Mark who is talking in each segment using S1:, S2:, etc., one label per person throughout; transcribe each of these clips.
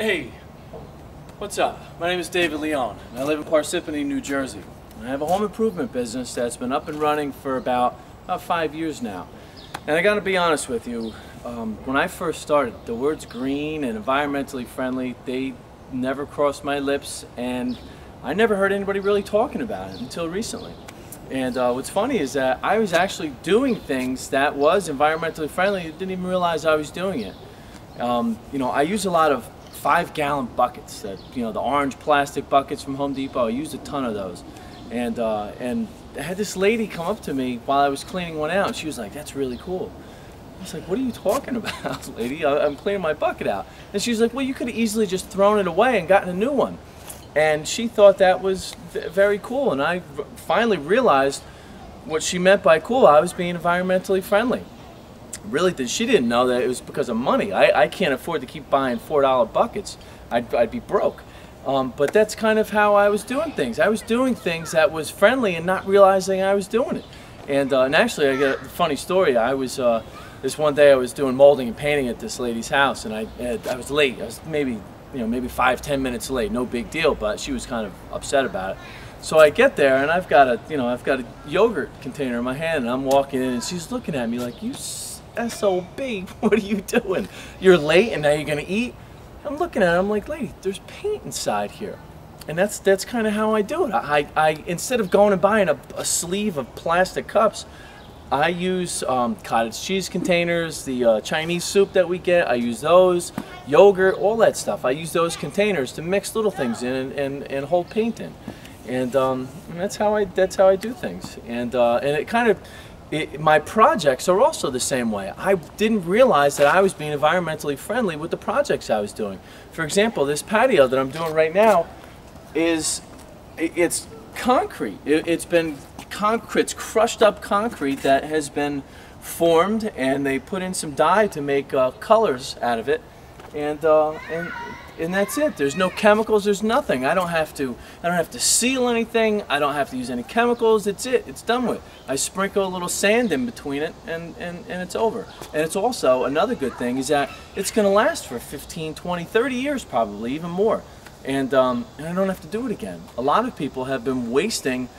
S1: Hey, what's up? My name is David Leone, and I live in Parsippany, New Jersey. I have a home improvement business that's been up and running for about 5 years now. And I gotta be honest with you, when I first started, the words green and environmentally friendly, they never crossed my lips, and I never heard anybody really talking about it until recently. And what's funny is that I was actually doing things that was environmentally friendly, didn't even realize I was doing it. You know, I use a lot of 5-gallon buckets, that, you know, the orange plastic buckets from Home Depot. I used a ton of those, and I had this lady come up to me while I was cleaning one out, and she was like, "That's really cool." I was like, "What are you talking about, lady? I'm cleaning my bucket out." And she was like, "Well, you could have easily just thrown it away and gotten a new one." And she thought that was very cool, and I finally realized what she meant by cool. I was being environmentally friendly. Really, she didn't know that it was because of money. I can't afford to keep buying $4 buckets. I'd be broke. But that's kind of how I was doing things. I was doing things that was friendly and not realizing I was doing it. And actually, I got a funny story. I was this one day I was doing molding and painting at this lady's house, and I was late. I was maybe 5-10 minutes late. No big deal, but she was kind of upset about it. So I get there, and I've got a yogurt container in my hand, and I'm walking in, and she's looking at me like, "You SOB, what are you doing? You're late and now you're gonna eat?" I'm looking at it, I'm like, "Lady, there's paint inside here." And that's kind of how I do it. I instead of going and buying a sleeve of plastic cups, I use cottage cheese containers, the Chinese soup that we get, I use those, yogurt, all that stuff. I use those containers to mix little things in and hold paint in. And that's how I do things. And it kind of, my projects are also the same way. I didn't realize that I was being environmentally friendly with the projects I was doing. For example, this patio that I'm doing right now it's concrete. It's crushed up concrete that has been formed, and they put in some dye to make colors out of it, and that's it. There's no chemicals. There's nothing. I don't have to seal anything. I don't have to use any chemicals. It's it. It's done with. I sprinkle a little sand in between it, and it's over. And it's also another good thing is that it's going to last for 15, 20, 30 years probably, even more. And I don't have to do it again. A lot of people have been wasting.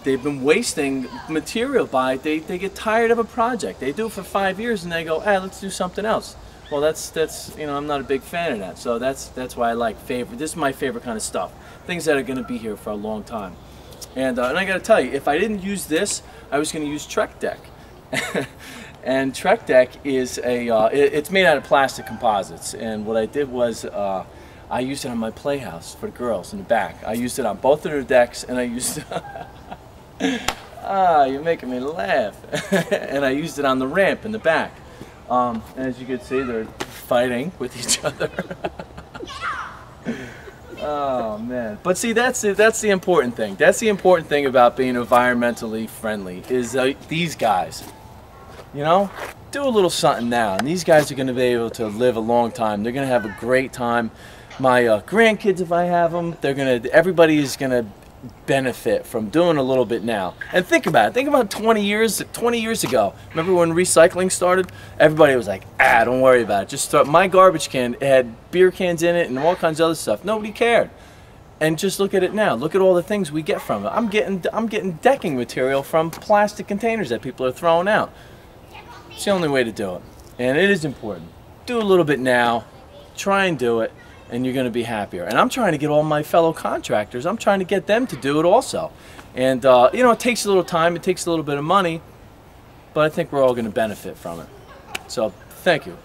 S1: They've been wasting material by they get tired of a project. They do it for 5 years and they go, let's do something else. Well, that's I'm not a big fan of that. So that's why I like this is my favorite kind of stuff. Things that are going to be here for a long time. And I got to tell you, if I didn't use this, I was going to use Trek Deck. And Trek Deck is it's made out of plastic composites. And what I did was I used it on my playhouse for the girls in the back. I used it on both of their decks, and I used you're making me laugh. And I used it on the ramp in the back. And as you can see, they're fighting with each other. Oh man! But see, that's the important thing. That's the important thing about being environmentally friendly is these guys. You know, do a little something now, and these guys are going to be able to live a long time. They're going to have a great time. My grandkids, if I have them, everybody is gonna benefit from doing a little bit now. And think about it. Think about 20 years ago. Remember when recycling started? Everybody was like, don't worry about it. Just throw my garbage can. It had beer cans in it and all kinds of other stuff. Nobody cared. And just look at it now. Look at all the things we get from it. I'm getting decking material from plastic containers that people are throwing out. It's the only way to do it. And it is important. Do a little bit now. Try and do it. And you're going to be happier. And I'm trying to get all my fellow contractors, I'm trying to get them to do it also. And you know, it takes a little time, it takes a little bit of money, but I think we're all going to benefit from it. So, thank you.